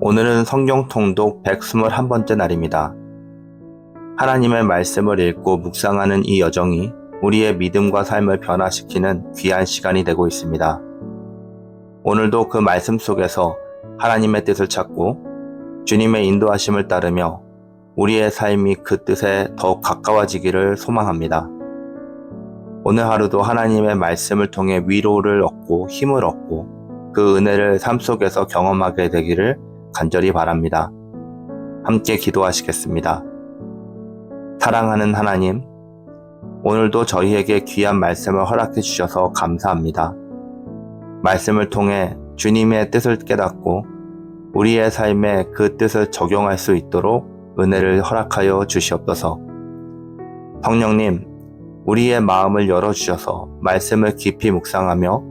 오늘은 성경 통독 121번째 날입니다. 하나님의 말씀을 읽고 묵상하는 이 여정이 우리의 믿음과 삶을 변화시키는 귀한 시간이 되고 있습니다. 오늘도 그 말씀 속에서 하나님의 뜻을 찾고 주님의 인도하심을 따르며 우리의 삶이 그 뜻에 더욱 가까워지기를 소망합니다. 오늘 하루도 하나님의 말씀을 통해 위로를 얻고 힘을 얻고 그 은혜를 삶 속에서 경험하게 되기를 간절히 바랍니다. 함께 기도하시겠습니다. 사랑하는 하나님, 오늘도 저희에게 귀한 말씀을 허락해 주셔서 감사합니다. 말씀을 통해 주님의 뜻을 깨닫고 우리의 삶에 그 뜻을 적용할 수 있도록 은혜를 허락하여 주시옵소서. 성령님, 우리의 마음을 열어주셔서 말씀을 깊이 묵상하며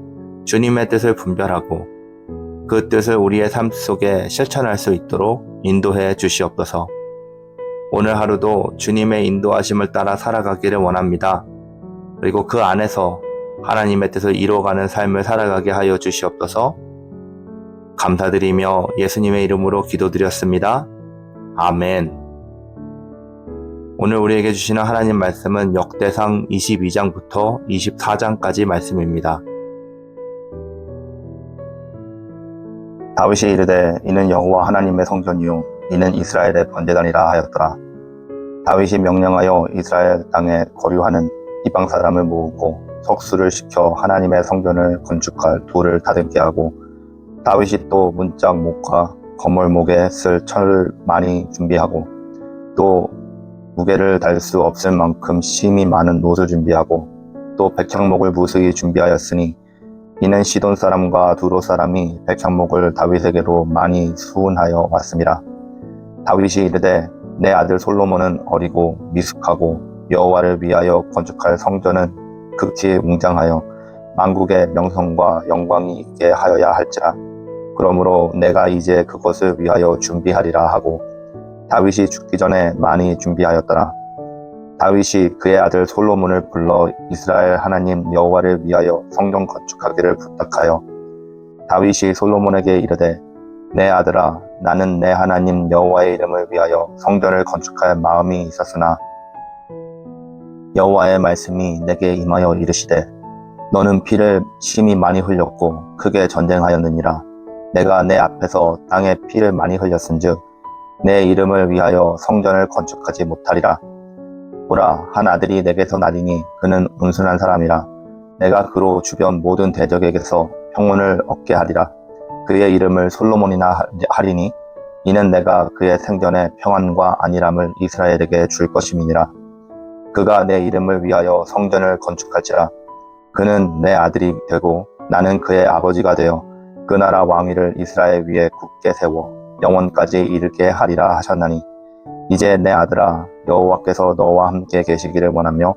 주님의 뜻을 분별하고 그 뜻을 우리의 삶 속에 실천할 수 있도록 인도해 주시옵소서. 오늘 하루도 주님의 인도하심을 따라 살아가기를 원합니다. 그리고 그 안에서 하나님의 뜻을 이루어가는 삶을 살아가게 하여 주시옵소서. 감사드리며 예수님의 이름으로 기도드렸습니다. 아멘. 오늘 우리에게 주시는 하나님 말씀은 역대상 22장부터 24장까지 말씀입니다. 다윗이 이르되 이는 여호와 하나님의 성전이요 이는 이스라엘의 번제단이라 하였더라. 다윗이 명령하여 이스라엘 땅에 거류하는 이방 사람을 모으고 석수를 시켜 하나님의 성전을 건축할 돌을 다듬게 하고, 다윗이 또 문짝 목과 거물 목에 쓸 철을 많이 준비하고 또 무게를 달 수 없을 만큼 심이 많은 옷을 준비하고 또 백향목을 무수히 준비하였으니 이는 시돈 사람과 두로 사람이 백향목을 다윗에게로 많이 수운하여 왔습니다. 다윗이 이르되 내 아들 솔로몬은 어리고 미숙하고 여호와를 위하여 건축할 성전은 극히 웅장하여 만국의 명성과 영광이 있게 하여야 할지라. 그러므로 내가 이제 그것을 위하여 준비하리라 하고 다윗이 죽기 전에 많이 준비하였더라. 다윗이 그의 아들 솔로몬을 불러 이스라엘 하나님 여호와를 위하여 성전 건축하기를 부탁하여 다윗이 솔로몬에게 이르되 내 아들아, 나는 내 하나님 여호와의 이름을 위하여 성전을 건축할 마음이 있었으나 여호와의 말씀이 내게 임하여 이르시되 너는 피를 심히 많이 흘렸고 크게 전쟁하였느니라. 내가 내 앞에서 땅에 피를 많이 흘렸은즉 내 이름을 위하여 성전을 건축하지 못하리라. 보라, 한 아들이 내게서 나리니 그는 온순한 사람이라. 내가 그로 주변 모든 대적에게서 평온을 얻게 하리라. 그의 이름을 솔로몬이나 하리니 이는 내가 그의 생전에 평안과 안일함을 이스라엘에게 줄 것임이니라. 그가 내 이름을 위하여 성전을 건축할지라. 그는 내 아들이 되고 나는 그의 아버지가 되어 그 나라 왕위를 이스라엘 위에 굳게 세워 영원까지 이르게 하리라 하셨나니, 이제 내 아들아, 여호와께서 너와 함께 계시기를 원하며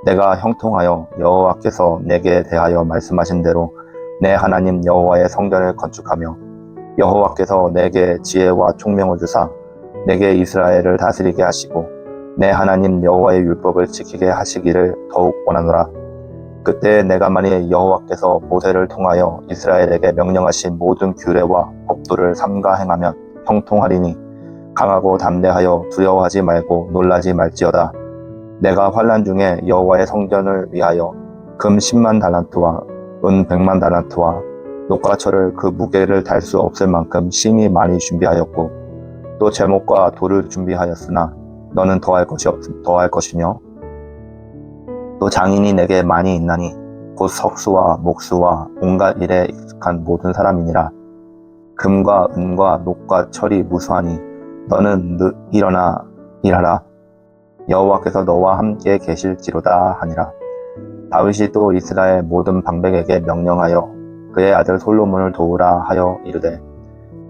내가 형통하여 여호와께서 내게 대하여 말씀하신 대로 내 하나님 여호와의 성전을 건축하며 여호와께서 내게 지혜와 총명을 주사 내게 이스라엘을 다스리게 하시고 내 하나님 여호와의 율법을 지키게 하시기를 더욱 원하노라. 그때 내가 만일 여호와께서 모세를 통하여 이스라엘에게 명령하신 모든 규례와 법도를 삼가 행하면 형통하리니 강하고 담대하여 두려워하지 말고 놀라지 말지어다. 내가 환난 중에 여호와의 성전을 위하여 금 10만 달란트와 은 100만 달란트와 녹과철을 그 무게를 달 수 없을 만큼 심히 많이 준비하였고 또 제목과 돌을 준비하였으나 너는 더할 것이며 또 장인이 내게 많이 있나니 곧 석수와 목수와 온갖 일에 익숙한 모든 사람이니라. 금과 은과 녹과 철이 무수하니 너는 일어나 일하라. 여호와께서 너와 함께 계실지로다 하니라. 다윗이 또 이스라엘 모든 방백에게 명령하여 그의 아들 솔로몬을 도우라 하여 이르되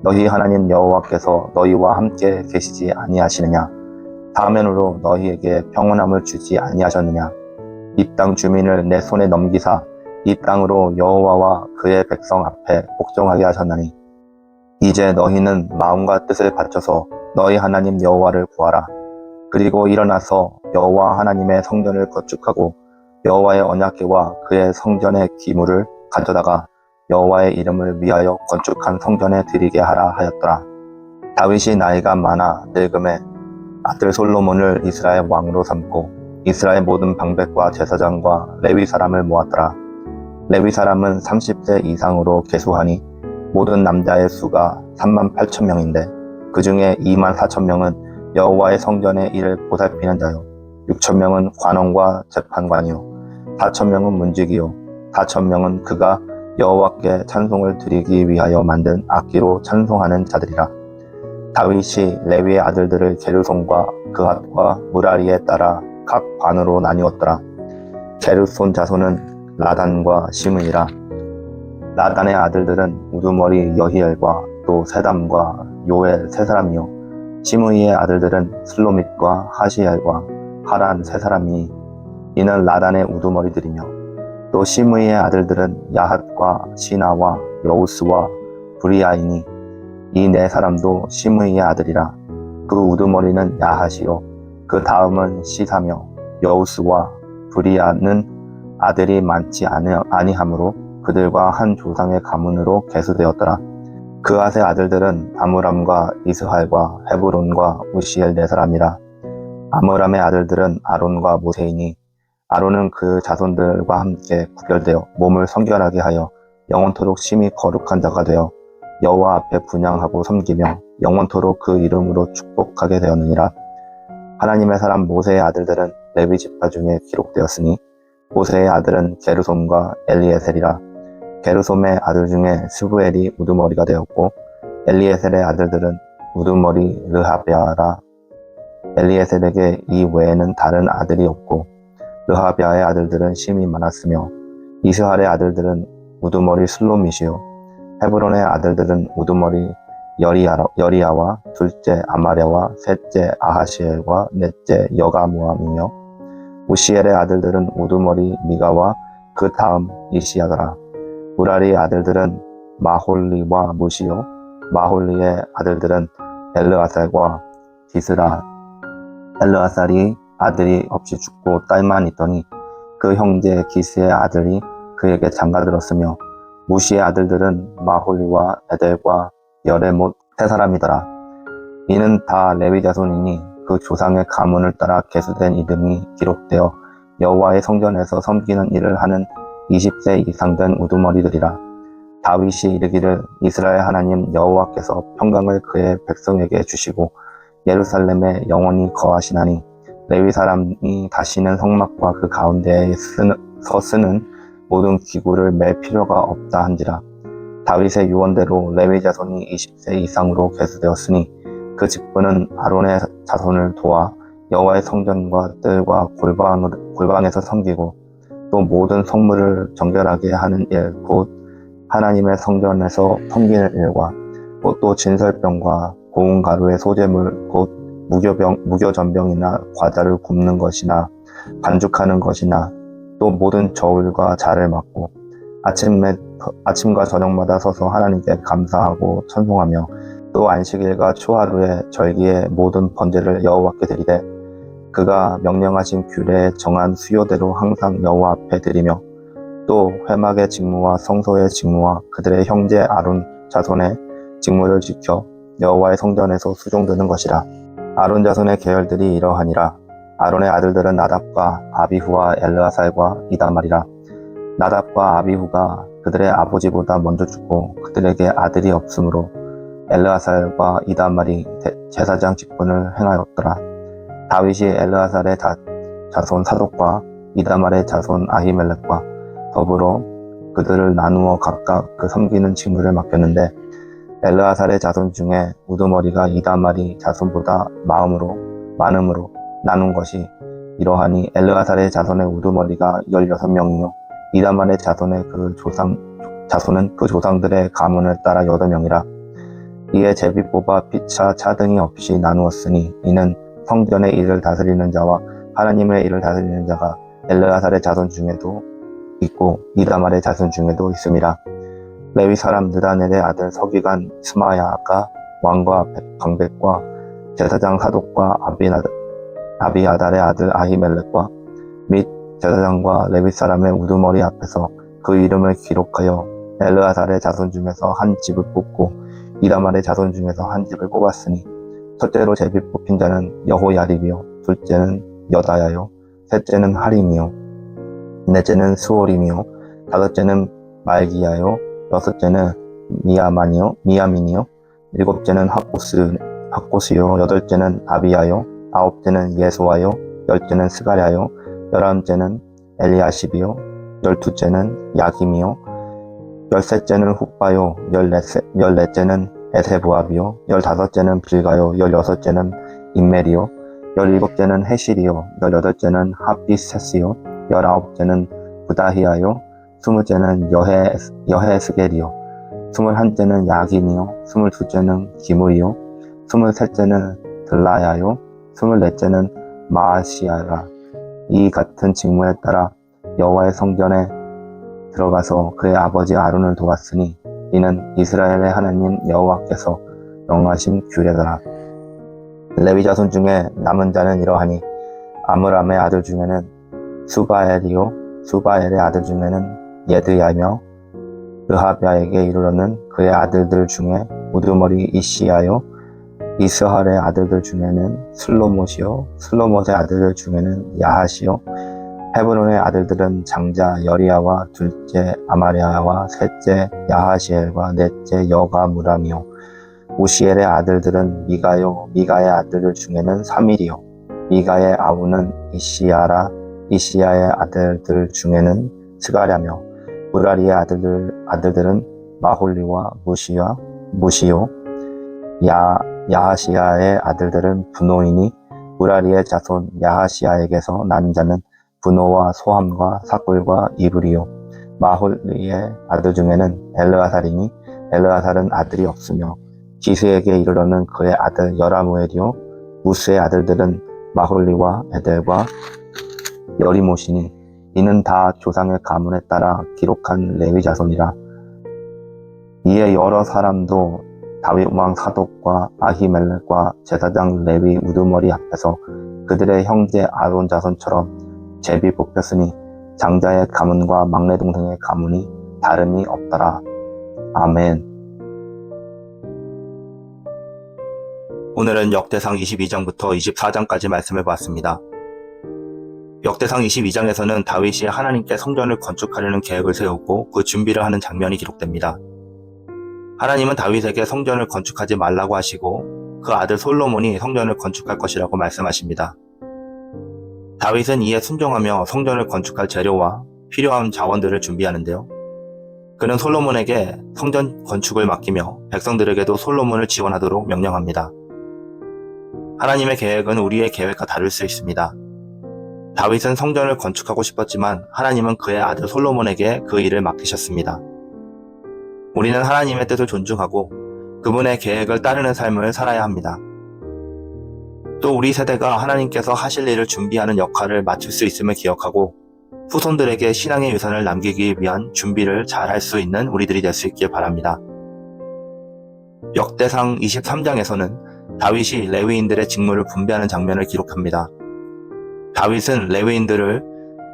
너희 하나님 여호와께서 너희와 함께 계시지 아니하시느냐? 사면으로 너희에게 평온함을 주지 아니하셨느냐? 이 땅 주민을 내 손에 넘기사 이 땅으로 여호와와 그의 백성 앞에 복종하게 하셨나니, 이제 너희는 마음과 뜻을 바쳐서 너희 하나님 여호와를 구하라. 그리고 일어나서 여호와 하나님의 성전을 건축하고 여호와의 언약궤와 그의 성전의 기물을 가져다가 여호와의 이름을 위하여 건축한 성전에 드리게 하라 하였더라. 다윗이 나이가 많아 늙음에 아들 솔로몬을 이스라엘 왕으로 삼고 이스라엘 모든 방백과 제사장과 레위 사람을 모았더라. 레위 사람은 30세 이상으로 계수하니 모든 남자의 수가 38,000명인데 그 중에 24,000명은 여호와의 성전의 일을 보살피는 자요 6,000명은 관원과 재판관이요 4,000명은 문지기요 4,000명은 그가 여호와께 찬송을 드리기 위하여 만든 악기로 찬송하는 자들이라. 다윗이 레위의 아들들을 게르손과 그핫과 무라리에 따라 각 반으로 나뉘었더라. 게르손 자손은 라단과 시므이라. 라단의 아들들은 우두머리 여히엘과 또 세담과 요엘 세 사람이요 시므이의 아들들은 슬로밋과 하시엘과 하란 세 사람이니 이는 라단의 우두머리들이며 또 시므이의 아들들은 야핫과 시나와 여우스와 브리아이니 이 네 사람도 시므이의 아들이라. 그 우두머리는 야핫이요 그 다음은 시사며 여우스와 브리아는 아들이 많지 아니하므로 그들과 한 조상의 가문으로 계수되었더라. 그핫의 아들들은 아므람과 이스할과 헤브론과 우시엘 네 사람이라. 아므람의 아들들은 아론과 모세이니 아론은 그 자손들과 함께 구별되어 몸을 성결하게 하여 영원토록 심히 거룩한 자가 되어 여호와 앞에 분향하고 섬기며 영원토록 그 이름으로 축복하게 되었느니라. 하나님의 사람 모세의 아들들은 레위 지파 중에 기록되었으니 모세의 아들은 게르솜과 엘리에셀이라. 게르솜의 아들 중에 스부엘이 우두머리가 되었고 엘리에셀의 아들들은 우두머리 르하비아라. 엘리에셀에게 이 외에는 다른 아들이 없고 르하비아의 아들들은 심이 많았으며 이스할의 아들들은 우두머리 슬로밋이요 헤브론의 아들들은 우두머리 여리야와 둘째 아마랴와 셋째 아하시엘과 넷째 여가무함이며 우시엘의 아들들은 우두머리 미가와 그 다음 이시야더라. 무라리의 아들들은 마홀리와 무시요 마홀리의 아들들은 엘르아살과 디스라. 엘르아살이 아들이 없이 죽고 딸만 있더니 그 형제 기스의 아들이 그에게 장가들었으며 무시의 아들들은 마홀리와 에델과 여레못 세 사람이더라. 이는 다 레위 자손이니 그 조상의 가문을 따라 계수된 이름이 기록되어 여호와의 성전에서 섬기는 일을 하는 20세 이상 된 우두머리들이라. 다윗이 이르기를 이스라엘 하나님 여호와께서 평강을 그의 백성에게 주시고 예루살렘에 영원히 거하시나니 레위 사람이 다시는 성막과 그 가운데에 쓰는 모든 기구를 맬 필요가 없다 한지라. 다윗의 유언대로 레위 자손이 20세 이상으로 계수되었으니 그 직분은 아론의 자손을 도와 여호와의 성전과 뜰과 골방에서 섬기고 또 모든 성물을 정결하게 하는 일, 곧 하나님의 성전에서 섬기는 일과 또 진설병과 고운 가루의 소재물, 곧 무교전병이나 과자를 굽는 것이나 반죽하는 것이나 또 모든 저울과 자를 맡고 아침과 저녁마다 서서 하나님께 감사하고 찬송하며 또 안식일과 초하루의 절기의 모든 번제를 여호와께 드리되 그가 명령하신 규례에 정한 수요대로 항상 여호와 앞에 드리며 또 회막의 직무와 성소의 직무와 그들의 형제 아론 자손의 직무를 지켜 여호와의 성전에서 수종드는 것이라. 아론 자손의 계열들이 이러하니라. 아론의 아들들은 나답과 아비후와 엘르아살과 이다말이라. 나답과 아비후가 그들의 아버지보다 먼저 죽고 그들에게 아들이 없으므로 엘르아살과 이다말이 제사장 직분을 행하였더라. 다윗이 엘르아살의 자손 사독과 이다말의 자손 아히멜렉과 더불어 그들을 나누어 각각 그 섬기는 직무를 맡겼는데 엘르아살의 자손 중에 우두머리가 이다말이 자손보다 많음으로 나눈 것이 이러하니 엘르아살의 자손의 우두머리가 16명이요 이다말의 자손은 그 조상들의 가문을 따라 8명이라. 이에 제비 뽑아 피차 차등이 없이 나누었으니 이는 성전의 일을 다스리는 자와 하나님의 일을 다스리는 자가 엘르아살의 자손 중에도 있고 이다말의 자손 중에도 있음이라. 레위 사람 느다넬의 아들 서기관 스마야가 왕과 방백과 제사장 사독과 아비아달의 아들 아히멜렉과 및 제사장과 레위 사람의 우두머리 앞에서 그 이름을 기록하여 엘르아살의 자손 중에서 한 집을 뽑고 이다말의 자손 중에서 한 집을 뽑았으니 첫째로 제비 뽑힌 자는 여호야립이요, 둘째는 여다야요, 셋째는 하림이요, 넷째는 스오림이요, 다섯째는 말기야요, 여섯째는 미야민이요, 일곱째는 학고스요, 여덟째는 아비야요, 아홉째는 예수와요, 열째는 스가랴요, 열한째는 엘리야십이요, 열두째는 야김이요, 열셋째는 훗바요, 열넷째는 에세부압이요, 열다섯째는 빌가요, 열여섯째는 임멜이요, 열일곱째는 헤실이요, 열여덟째는 하피세스요, 열아홉째는 부다히야요, 스물째는 여헤스겔이요, 스물한째는 야긴이요, 스물둘째는 기므이요, 스물셋째는 들라야요, 스물넷째는 마아시야라. 이 같은 직무에 따라 여호와의 성전에 들어가서 그의 아버지 아론을 도왔으니 이는 이스라엘의 하나님 여호와께서 명하신 규례더라. 레위 자손 중에 남은 자는 이러하니 아므람의 아들 중에는 수바엘이요, 수바엘의 아들 중에는 예드야며, 르하비아에게 이르러는 그의 아들들 중에 우두머리 이시야요, 이스할의 아들들 중에는 슬로못이요, 슬로못의 아들들 중에는 야하시요, 헤브론의 아들들은 장자 여리야와 둘째 아마리아와 셋째 야하시엘과 넷째 여가무람이요, 우시엘의 아들들은 미가요, 미가의 아들들 중에는 사밀이요, 미가의 아우는 이시야라, 이시야의 아들들 중에는 스가랴며, 무라리의 아들들은 마홀리와 무시요, 야하시야의 아들들은 분노이니 무라리의 자손 야하시야에게서 난 자는 분노와 소함과 사꿀과 이불이요, 마홀리의 아들 중에는 엘르아살이니 엘르아살은 아들이 없으며 기스에게 이르러는 그의 아들 여라무엘이요, 무스의 아들들은 마홀리와 에델과 여리못이니 이는 다 조상의 가문에 따라 기록한 레위 자손이라. 이에 여러 사람도 다윗 왕 사독과 아히멜렉과 제사장 레위 우두머리 앞에서 그들의 형제 아론 자손처럼 제비 뽑혔으니 장자의 가문과 막내 동생의 가문이 다름이 없더라. 아멘. 오늘은 역대상 22장부터 24장까지 말씀을 봤습니다. 역대상 22장에서는 다윗이 하나님께 성전을 건축하려는 계획을 세우고 그 준비를 하는 장면이 기록됩니다. 하나님은 다윗에게 성전을 건축하지 말라고 하시고 그 아들 솔로몬이 성전을 건축할 것이라고 말씀하십니다. 다윗은 이에 순종하며 성전을 건축할 재료와 필요한 자원들을 준비하는데요. 그는 솔로몬에게 성전 건축을 맡기며 백성들에게도 솔로몬을 지원하도록 명령합니다. 하나님의 계획은 우리의 계획과 다를 수 있습니다. 다윗은 성전을 건축하고 싶었지만 하나님은 그의 아들 솔로몬에게 그 일을 맡기셨습니다. 우리는 하나님의 뜻을 존중하고 그분의 계획을 따르는 삶을 살아야 합니다. 또 우리 세대가 하나님께서 하실 일을 준비하는 역할을 맡을 수 있음을 기억하고 후손들에게 신앙의 유산을 남기기 위한 준비를 잘 할 수 있는 우리들이 될 수 있길 바랍니다. 역대상 23장에서는 다윗이 레위인들의 직무를 분배하는 장면을 기록합니다. 다윗은 레위인들을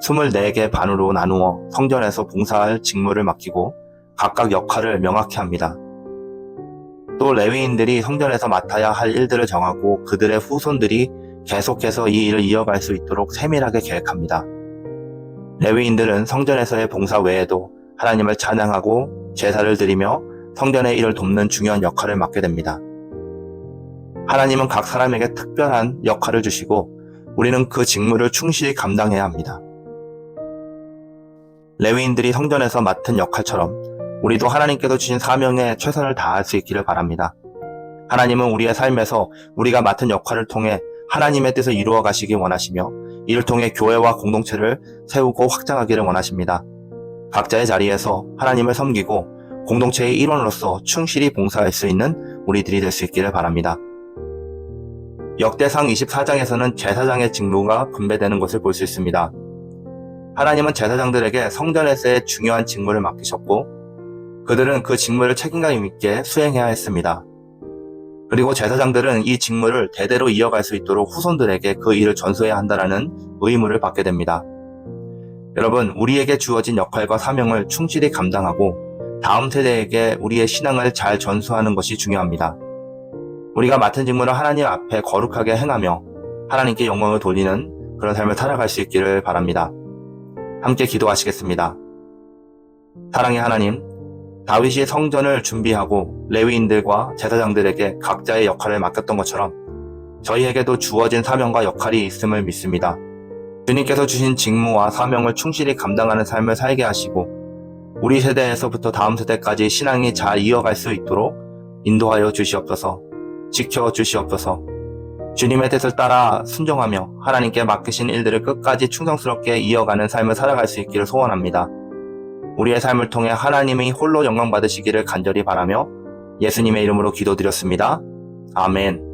24개 반으로 나누어 성전에서 봉사할 직무를 맡기고 각각 역할을 명확히 합니다. 또 레위인들이 성전에서 맡아야 할 일들을 정하고 그들의 후손들이 계속해서 이 일을 이어갈 수 있도록 세밀하게 계획합니다. 레위인들은 성전에서의 봉사 외에도 하나님을 찬양하고 제사를 드리며 성전의 일을 돕는 중요한 역할을 맡게 됩니다. 하나님은 각 사람에게 특별한 역할을 주시고 우리는 그 직무를 충실히 감당해야 합니다. 레위인들이 성전에서 맡은 역할처럼 우리도 하나님께서 주신 사명에 최선을 다할 수 있기를 바랍니다. 하나님은 우리의 삶에서 우리가 맡은 역할을 통해 하나님의 뜻을 이루어 가시기 원하시며 이를 통해 교회와 공동체를 세우고 확장하기를 원하십니다. 각자의 자리에서 하나님을 섬기고 공동체의 일원으로서 충실히 봉사할 수 있는 우리들이 될 수 있기를 바랍니다. 역대상 24장에서는 제사장의 직무가 분배되는 것을 볼 수 있습니다. 하나님은 제사장들에게 성전에서의 중요한 직무를 맡기셨고 그들은 그 직무를 책임감 있게 수행해야 했습니다. 그리고 제사장들은 이 직무를 대대로 이어갈 수 있도록 후손들에게 그 일을 전수해야 한다는 의무를 받게 됩니다. 여러분, 우리에게 주어진 역할과 사명을 충실히 감당하고 다음 세대에게 우리의 신앙을 잘 전수하는 것이 중요합니다. 우리가 맡은 직무를 하나님 앞에 거룩하게 행하며 하나님께 영광을 돌리는 그런 삶을 살아갈 수 있기를 바랍니다. 함께 기도하시겠습니다. 사랑의 하나님, 다윗이 성전을 준비하고 레위인들과 제사장들에게 각자의 역할을 맡겼던 것처럼 저희에게도 주어진 사명과 역할이 있음을 믿습니다. 주님께서 주신 직무와 사명을 충실히 감당하는 삶을 살게 하시고 우리 세대에서부터 다음 세대까지 신앙이 잘 이어갈 수 있도록 인도하여 주시옵소서, 지켜 주시옵소서. 주님의 뜻을 따라 순종하며 하나님께 맡기신 일들을 끝까지 충성스럽게 이어가는 삶을 살아갈 수 있기를 소원합니다. 우리의 삶을 통해 하나님이 홀로 영광 받으시기를 간절히 바라며 예수님의 이름으로 기도드렸습니다. 아멘.